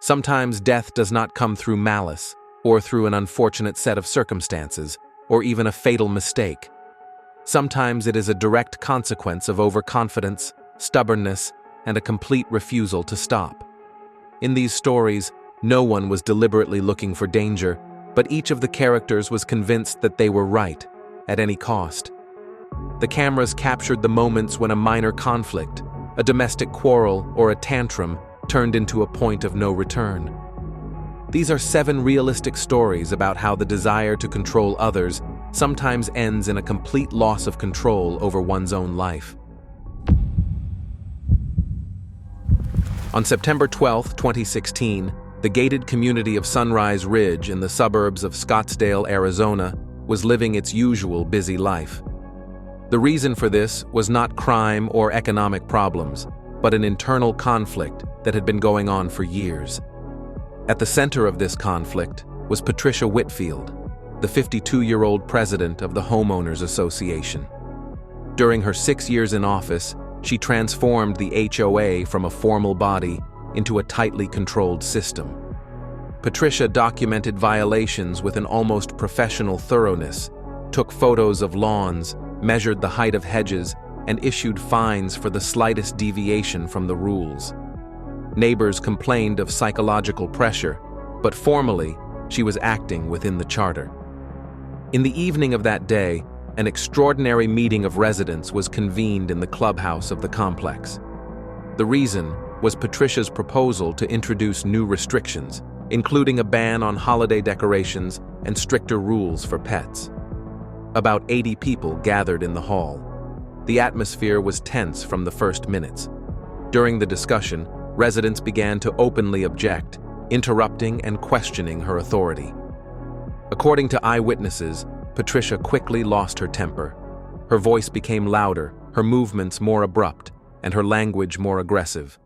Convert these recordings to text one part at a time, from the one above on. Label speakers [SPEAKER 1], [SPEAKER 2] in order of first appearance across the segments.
[SPEAKER 1] Sometimes death does not come through malice, or through an unfortunate set of circumstances, or even a fatal mistake. Sometimes it is a direct consequence of overconfidence, stubbornness, and a complete refusal to stop. In these stories, no one was deliberately looking for danger, but each of the characters was convinced that they were right, at any cost. The cameras captured the moments when a minor conflict, a domestic quarrel, or a tantrum turned into a point of no return. These are 7 realistic stories about how the desire to control others sometimes ends in a complete loss of control over one's own life. On September 12, 2016, the gated community of Sunrise Ridge in the suburbs of Scottsdale, Arizona, was living its usual busy life. The reason for this was not crime or economic problems, but an internal conflict that had been going on for years. At the center of this conflict was Patricia Whitfield, the 52-year-old president of the Homeowners Association. During her 6 years in office, she transformed the HOA from a formal body into a tightly controlled system. Patricia documented violations with an almost professional thoroughness, took photos of lawns, measured the height of hedges, and issued fines for the slightest deviation from the rules. Neighbors complained of psychological pressure, but formally, she was acting within the charter. In the evening of that day, an extraordinary meeting of residents was convened in the clubhouse of the complex. The reason was Patricia's proposal to introduce new restrictions, including a ban on holiday decorations and stricter rules for pets. About 80 people gathered in the hall. The atmosphere was tense from the first minutes. During the discussion, residents began to openly object, interrupting and questioning her authority. According to eyewitnesses, Patricia quickly lost her temper. Her voice became louder, her movements more abrupt, and her language more aggressive.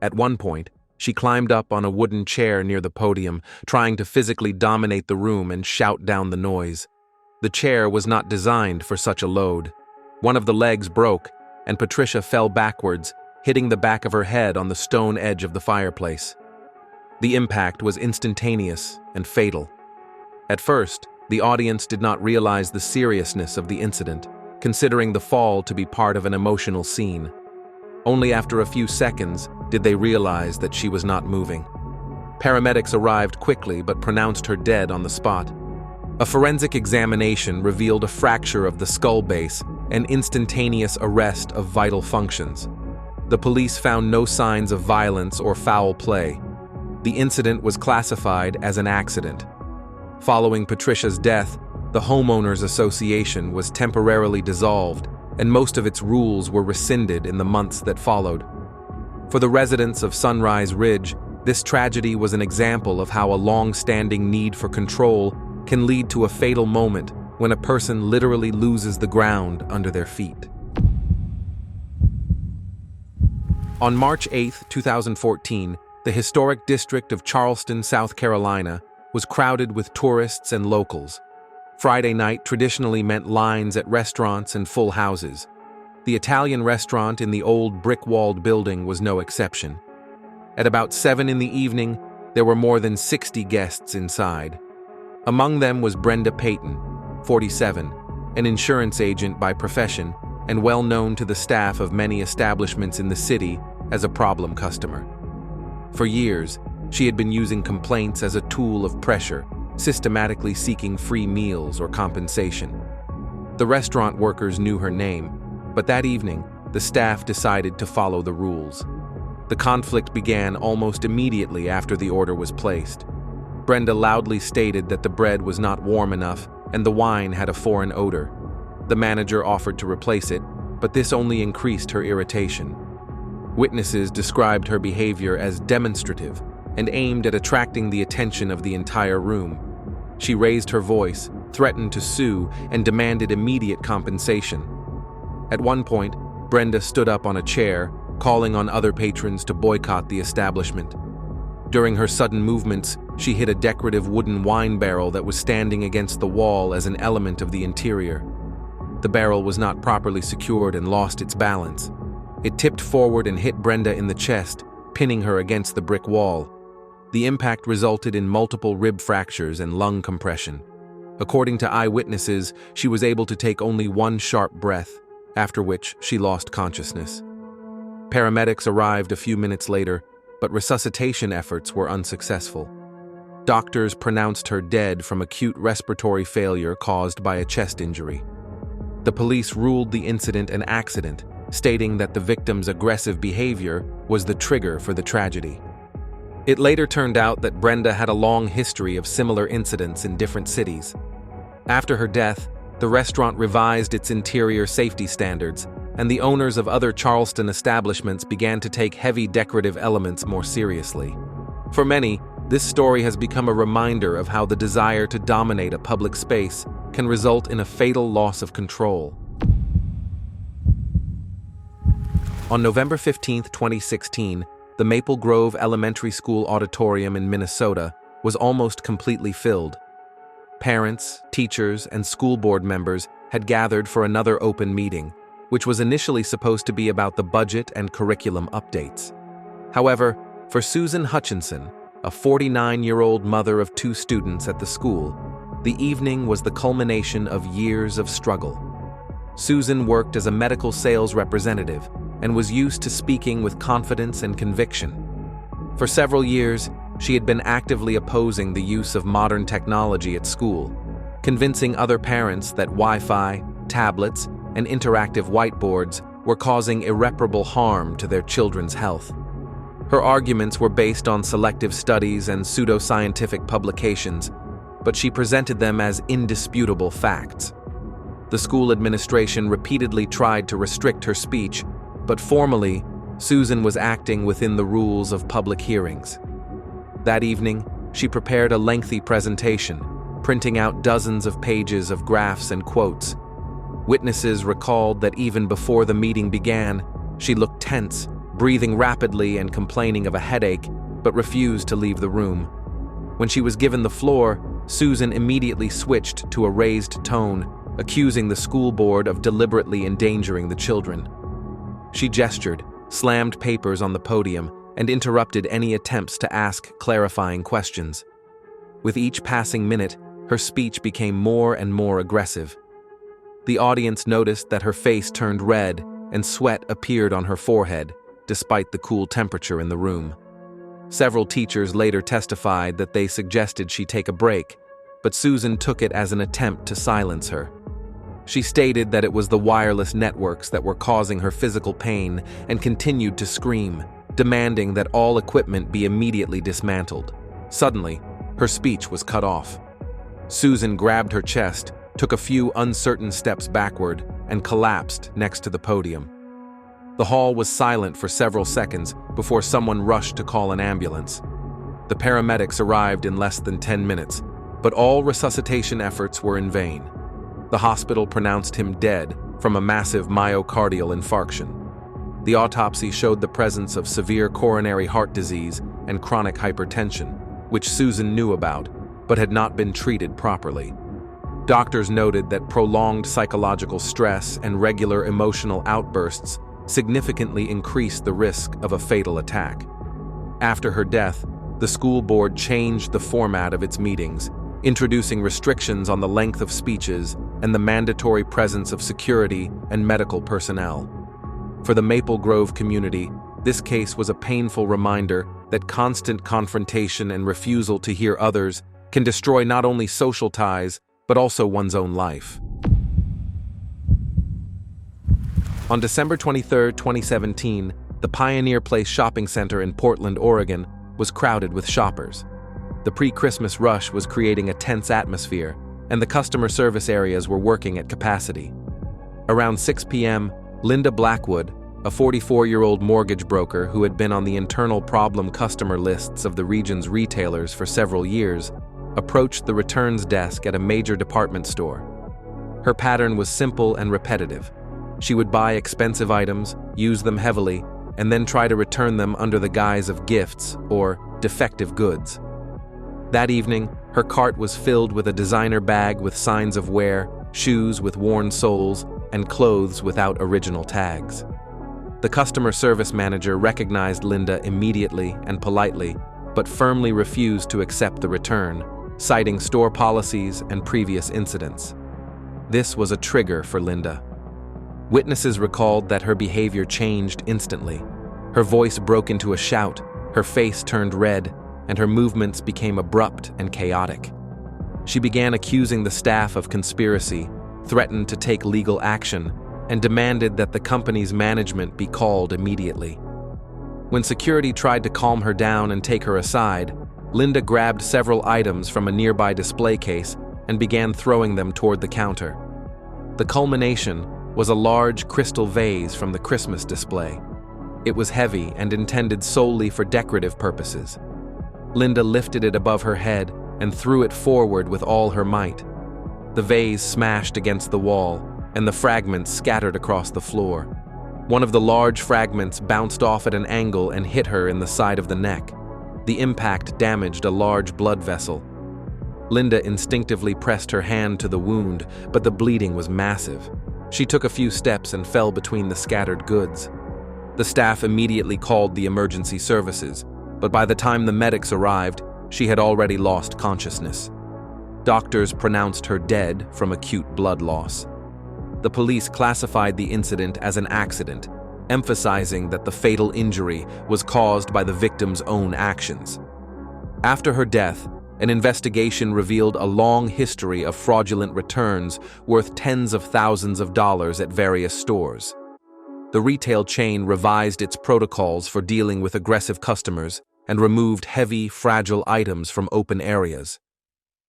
[SPEAKER 1] At one point, she climbed up on a wooden chair near the podium, trying to physically dominate the room and shout down the noise. The chair was not designed for such a load. One of the legs broke, and Patricia fell backwards, hitting the back of her head on the stone edge of the fireplace. The impact was instantaneous and fatal. At first, the audience did not realize the seriousness of the incident, considering the fall to be part of an emotional scene. Only after a few seconds did they realize that she was not moving. Paramedics arrived quickly but pronounced her dead on the spot. A forensic examination revealed a fracture of the skull base and instantaneous arrest of vital functions. The police found no signs of violence or foul play. The incident was classified as an accident. Following Patricia's death, the Homeowners Association was temporarily dissolved, and most of its rules were rescinded in the months that followed. For the residents of Sunrise Ridge, this tragedy was an example of how a long-standing need for control can lead to a fatal moment when a person literally loses the ground under their feet. On March 8, 2014, the historic district of Charleston, South Carolina, was crowded with tourists and locals. Friday night traditionally meant lines at restaurants and full houses. The Italian restaurant in the old brick-walled building was no exception. At about 7 in the evening, there were more than 60 guests inside. Among them was Brenda Payton, 47, an insurance agent by profession and well known to the staff of many establishments in the city as a problem customer. For years, she had been using complaints as a tool of pressure, systematically seeking free meals or compensation. The restaurant workers knew her name, but that evening, the staff decided to follow the rules. The conflict began almost immediately after the order was placed. Brenda loudly stated that the bread was not warm enough and the wine had a foreign odor. The manager offered to replace it, but this only increased her irritation. Witnesses described her behavior as demonstrative and aimed at attracting the attention of the entire room. She raised her voice, threatened to sue, and demanded immediate compensation. At one point, Brenda stood up on a chair, calling on other patrons to boycott the establishment. During her sudden movements, she hit a decorative wooden wine barrel that was standing against the wall as an element of the interior. The barrel was not properly secured and lost its balance. It tipped forward and hit Brenda in the chest, pinning her against the brick wall. The impact resulted in multiple rib fractures and lung compression. According to eyewitnesses, she was able to take only one sharp breath, after which she lost consciousness. Paramedics arrived a few minutes later, but resuscitation efforts were unsuccessful. Doctors pronounced her dead from acute respiratory failure caused by a chest injury. The police ruled the incident an accident, stating that the victim's aggressive behavior was the trigger for the tragedy. It later turned out that Brenda had a long history of similar incidents in different cities. After her death, the restaurant revised its interior safety standards, and the owners of other Charleston establishments began to take heavy decorative elements more seriously. For many, this story has become a reminder of how the desire to dominate a public space can result in a fatal loss of control. On November 15, 2016, the Maple Grove Elementary School auditorium in Minnesota was almost completely filled. Parents, teachers, and school board members had gathered for another open meeting, which was initially supposed to be about the budget and curriculum updates. However, for Susan Hutchinson, a 49-year-old mother of 2 students at the school, the evening was the culmination of years of struggle. Susan worked as a medical sales representative and was used to speaking with confidence and conviction. For several years, she had been actively opposing the use of modern technology at school, convincing other parents that Wi-Fi, tablets, and interactive whiteboards were causing irreparable harm to their children's health. Her arguments were based on selective studies and pseudoscientific publications, but she presented them as indisputable facts. The school administration repeatedly tried to restrict her speech, but formally, Susan was acting within the rules of public hearings. That evening, she prepared a lengthy presentation, printing out dozens of pages of graphs and quotes. Witnesses recalled that even before the meeting began, she looked tense, breathing rapidly and complaining of a headache, but refused to leave the room. When she was given the floor, Susan immediately switched to a raised tone, accusing the school board of deliberately endangering the children. She gestured, slammed papers on the podium, and interrupted any attempts to ask clarifying questions. With each passing minute, her speech became more and more aggressive. The audience noticed that her face turned red and sweat appeared on her forehead, despite the cool temperature in the room. Several teachers later testified that they suggested she take a break, but Susan took it as an attempt to silence her. She stated that it was the wireless networks that were causing her physical pain and continued to scream, demanding that all equipment be immediately dismantled. Suddenly, her speech was cut off. Susan grabbed her chest, took a few uncertain steps backward, and collapsed next to the podium. The hall was silent for several seconds before someone rushed to call an ambulance. The paramedics arrived in less than 10 minutes, but all resuscitation efforts were in vain. The hospital pronounced him dead from a massive myocardial infarction. The autopsy showed the presence of severe coronary heart disease and chronic hypertension, which Susan knew about, but had not been treated properly. Doctors noted that prolonged psychological stress and regular emotional outbursts significantly increased the risk of a fatal attack. After her death, the school board changed the format of its meetings, introducing restrictions on the length of speeches and the mandatory presence of security and medical personnel. For the Maple Grove community, this case was a painful reminder that constant confrontation and refusal to hear others can destroy not only social ties, but also one's own life. On December 23, 2017, the Pioneer Place Shopping Center in Portland, Oregon, was crowded with shoppers. The pre-Christmas rush was creating a tense atmosphere, and the customer service areas were working at capacity. Around 6 p.m., Linda Blackwood, a 44-year-old mortgage broker who had been on the internal problem customer lists of the region's retailers for several years, approached the returns desk at a major department store. Her pattern was simple and repetitive. She would buy expensive items, use them heavily, and then try to return them under the guise of gifts or defective goods. That evening, her cart was filled with a designer bag with signs of wear, shoes with worn soles, and clothes without original tags. The customer service manager recognized Linda immediately and politely, but firmly refused to accept the return, citing store policies and previous incidents. This was a trigger for Linda. Witnesses recalled that her behavior changed instantly. Her voice broke into a shout, her face turned red, and her movements became abrupt and chaotic. She began accusing the staff of conspiracy, threatened to take legal action, and demanded that the company's management be called immediately. When security tried to calm her down and take her aside, Linda grabbed several items from a nearby display case and began throwing them toward the counter. The culmination was a large crystal vase from the Christmas display. It was heavy and intended solely for decorative purposes. Linda lifted it above her head and threw it forward with all her might. The vase smashed against the wall, and the fragments scattered across the floor. One of the large fragments bounced off at an angle and hit her in the side of the neck. The impact damaged a large blood vessel. Linda instinctively pressed her hand to the wound, but the bleeding was massive. She took a few steps and fell between the scattered goods. The staff immediately called the emergency services, but by the time the medics arrived, she had already lost consciousness. Doctors pronounced her dead from acute blood loss. The police classified the incident as an accident, emphasizing that the fatal injury was caused by the victim's own actions. After her death, an investigation revealed a long history of fraudulent returns worth tens of thousands of dollars at various stores. The retail chain revised its protocols for dealing with aggressive customers and removed heavy, fragile items from open areas.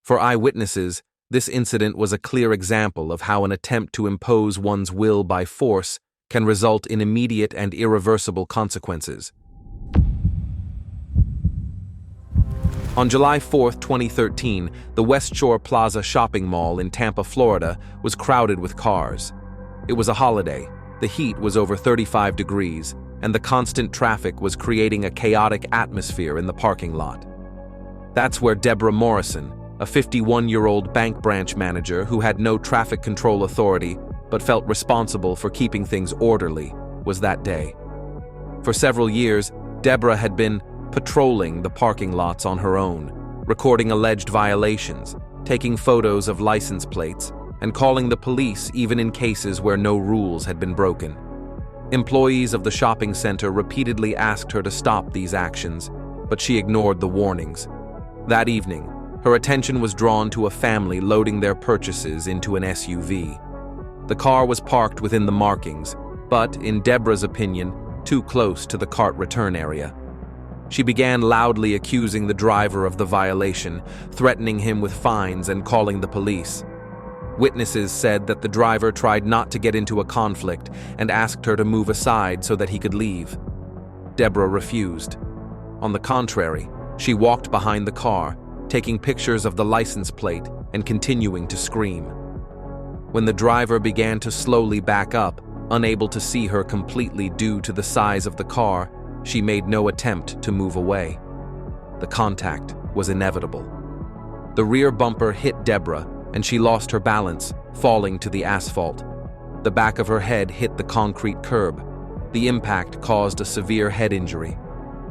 [SPEAKER 1] For eyewitnesses, this incident was a clear example of how an attempt to impose one's will by force can result in immediate and irreversible consequences. On July 4, 2013, the West Shore Plaza shopping mall in Tampa, Florida, was crowded with cars. It was a holiday, the heat was over 35 degrees, and the constant traffic was creating a chaotic atmosphere in the parking lot. That's where Deborah Morrison, a 51-year-old bank branch manager who had no traffic control authority but felt responsible for keeping things orderly, was that day. For several years, Deborah had been patrolling the parking lots on her own, recording alleged violations, taking photos of license plates, and calling the police even in cases where no rules had been broken. Employees of the shopping center repeatedly asked her to stop these actions, but she ignored the warnings. That evening, her attention was drawn to a family loading their purchases into an SUV. The car was parked within the markings, but, in Deborah's opinion, too close to the cart return area. She began loudly accusing the driver of the violation, threatening him with fines and calling the police. Witnesses said that the driver tried not to get into a conflict and asked her to move aside so that he could leave. Deborah refused. On the contrary, she walked behind the car, taking pictures of the license plate and continuing to scream. When the driver began to slowly back up, unable to see her completely due to the size of the car, she made no attempt to move away. The contact was inevitable. The rear bumper hit Deborah, and she lost her balance, falling to the asphalt. The back of her head hit the concrete curb. The impact caused a severe head injury.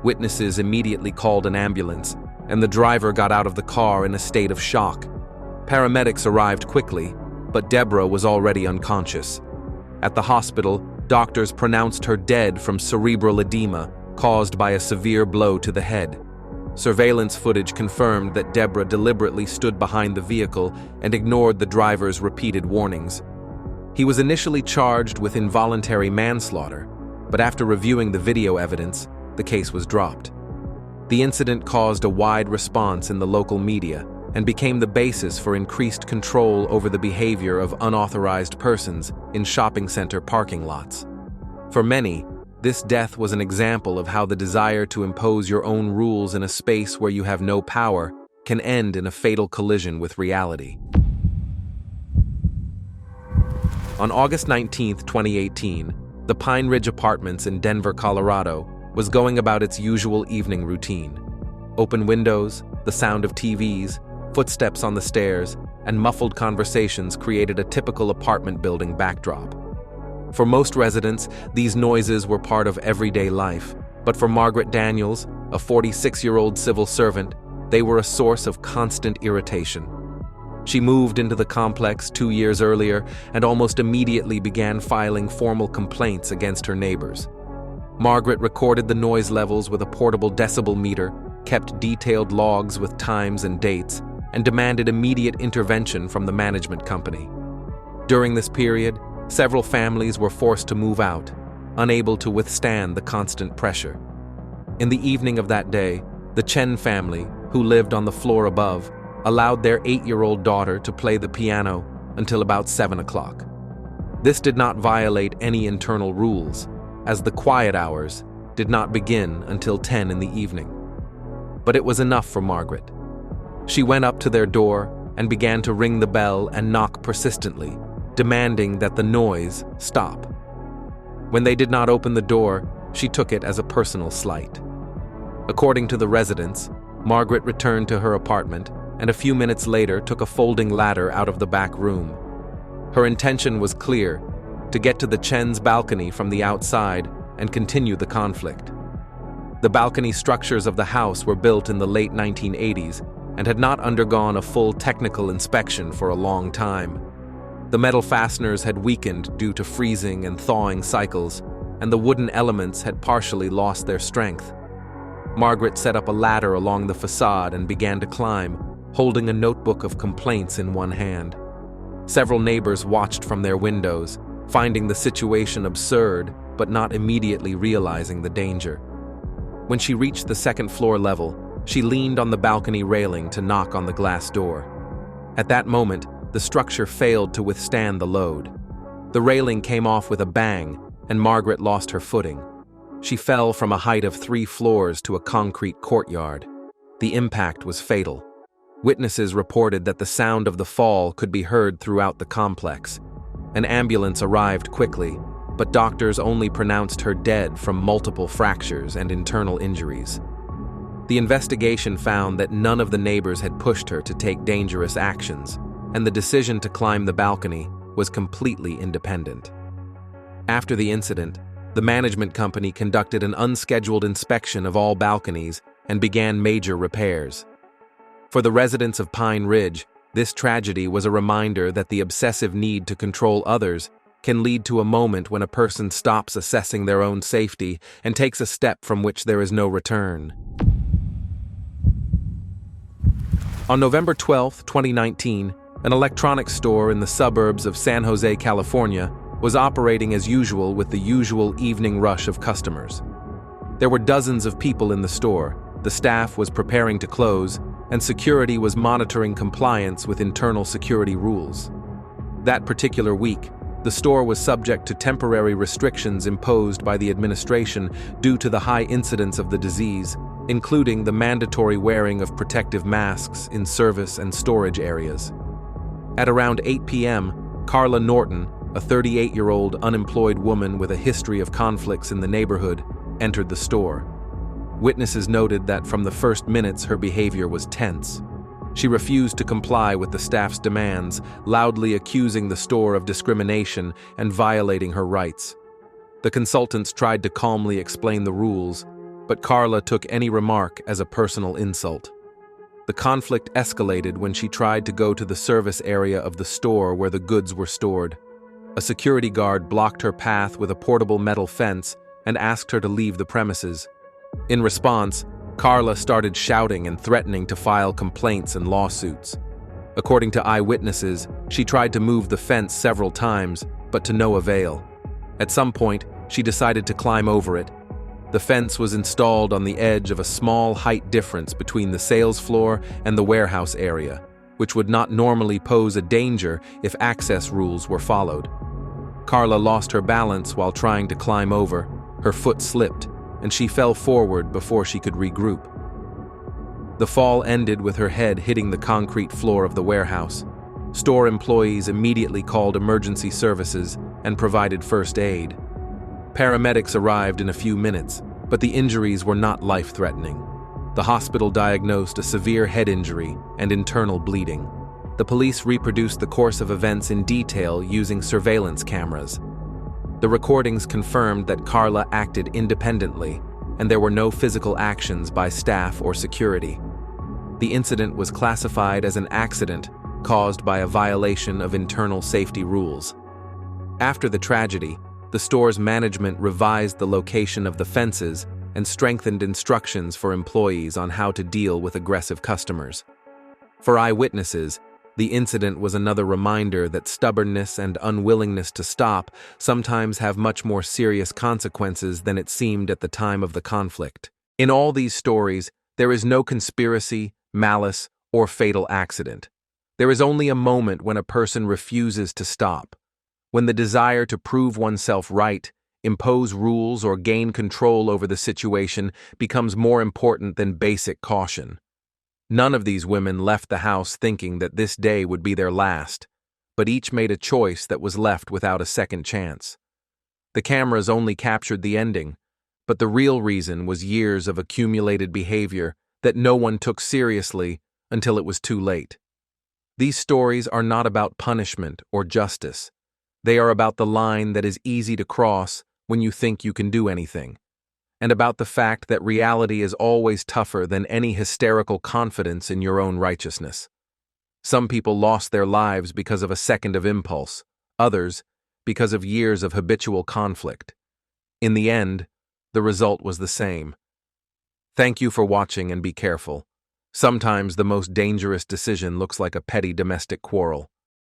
[SPEAKER 1] Witnesses immediately called an ambulance, and the driver got out of the car in a state of shock. Paramedics arrived quickly, but Deborah was already unconscious. At the hospital, doctors pronounced her dead from cerebral edema caused by a severe blow to the head. Surveillance footage confirmed that Deborah deliberately stood behind the vehicle and ignored the driver's repeated warnings. He was initially charged with involuntary manslaughter, but after reviewing the video evidence, the case was dropped. The incident caused a wide response in the local media and became the basis for increased control over the behavior of unauthorized persons in shopping center parking lots. For many, this death was an example of how the desire to impose your own rules in a space where you have no power can end in a fatal collision with reality. On August 19, 2018, the Pine Ridge Apartments in Denver, Colorado, was going about its usual evening routine. Open windows, the sound of TVs, footsteps on the stairs, and muffled conversations created a typical apartment building backdrop. For most residents, these noises were part of everyday life, but for Margaret Daniels, a 46-year-old civil servant, they were a source of constant irritation. She moved into the complex 2 years earlier and almost immediately began filing formal complaints against her neighbors. Margaret recorded the noise levels with a portable decibel meter, kept detailed logs with times and dates, and demanded immediate intervention from the management company. During this period, several families were forced to move out, unable to withstand the constant pressure. In the evening of that day, the Chen family, who lived on the floor above, allowed their 8-year-old daughter to play the piano until about 7 o'clock. This did not violate any internal rules, as the quiet hours did not begin until 10 in the evening. But it was enough for Margaret. She went up to their door and began to ring the bell and knock persistently, demanding that the noise stop. When they did not open the door, she took it as a personal slight. According to the residents, Margaret returned to her apartment and a few minutes later took a folding ladder out of the back room. Her intention was clear: to get to the Chen's balcony from the outside and continue the conflict. The balcony structures of the house were built in the late 1980s and had not undergone a full technical inspection for a long time. The metal fasteners had weakened due to freezing and thawing cycles, and the wooden elements had partially lost their strength. Margaret set up a ladder along the facade and began to climb, holding a notebook of complaints in one hand. Several neighbors watched from their windows, finding the situation absurd but not immediately realizing the danger. When she reached the second-floor level, she leaned on the balcony railing to knock on the glass door. At that moment, the structure failed to withstand the load. The railing came off with a bang, and Margaret lost her footing. She fell from a height of 3 floors to a concrete courtyard. The impact was fatal. Witnesses reported that the sound of the fall could be heard throughout the complex. An ambulance arrived quickly, but doctors only pronounced her dead from multiple fractures and internal injuries. The investigation found that none of the neighbors had pushed her to take dangerous actions, and the decision to climb the balcony was completely independent. After the incident, the management company conducted an unscheduled inspection of all balconies and began major repairs. For the residents of Pine Ridge, this tragedy was a reminder that the obsessive need to control others can lead to a moment when a person stops assessing their own safety and takes a step from which there is no return. On November 12, 2019, an electronics store in the suburbs of San Jose, California, was operating as usual with the usual evening rush of customers. There were dozens of people in the store, the staff was preparing to close, and security was monitoring compliance with internal security rules. That particular week, the store was subject to temporary restrictions imposed by the administration due to the high incidence of the disease, including the mandatory wearing of protective masks in service and storage areas. At around 8 p.m., Carla Norton, a 38-year-old unemployed woman with a history of conflicts in the neighborhood, entered the store. Witnesses noted that from the first minutes her behavior was tense. She refused to comply with the staff's demands, loudly accusing the store of discrimination and violating her rights. The consultants tried to calmly explain the rules, but Carla took any remark as a personal insult. The conflict escalated when she tried to go to the service area of the store where the goods were stored. A security guard blocked her path with a portable metal fence and asked her to leave the premises. In response, Carla started shouting and threatening to file complaints and lawsuits. According to eyewitnesses, she tried to move the fence several times, but to no avail. At some point, she decided to climb over it. The fence was installed on the edge of a small height difference between the sales floor and the warehouse area, which would not normally pose a danger if access rules were followed. Carla lost her balance while trying to climb over. Her foot slipped, and she fell forward before she could regroup. The fall ended with her head hitting the concrete floor of the warehouse. Store employees immediately called emergency services and provided first aid. Paramedics arrived in a few minutes, but the injuries were not life-threatening. The hospital diagnosed a severe head injury and internal bleeding. The police reproduced the course of events in detail using surveillance cameras. The recordings confirmed that Carla acted independently and there were no physical actions by staff or security. The incident was classified as an accident caused by a violation of internal safety rules. After the tragedy, the store's management revised the location of the fences and strengthened instructions for employees on how to deal with aggressive customers. For eyewitnesses, the incident was another reminder that stubbornness and unwillingness to stop sometimes have much more serious consequences than it seemed at the time of the conflict. In all these stories, there is no conspiracy, malice, or fatal accident. There is only a moment when a person refuses to stop, when the desire to prove oneself right, impose rules, or gain control over the situation becomes more important than basic caution. None of these women left the house thinking that this day would be their last, but each made a choice that was left without a second chance. The cameras only captured the ending, but the real reason was years of accumulated behavior that no one took seriously until it was too late. These stories are not about punishment or justice. They are about the line that is easy to cross when you think you can do anything, and about the fact that reality is always tougher than any hysterical confidence in your own righteousness. Some people lost their lives because of a second of impulse, others because of years of habitual conflict. In the end, the result was the same. Thank you for watching, and be careful. Sometimes the most dangerous decision looks like a petty domestic quarrel.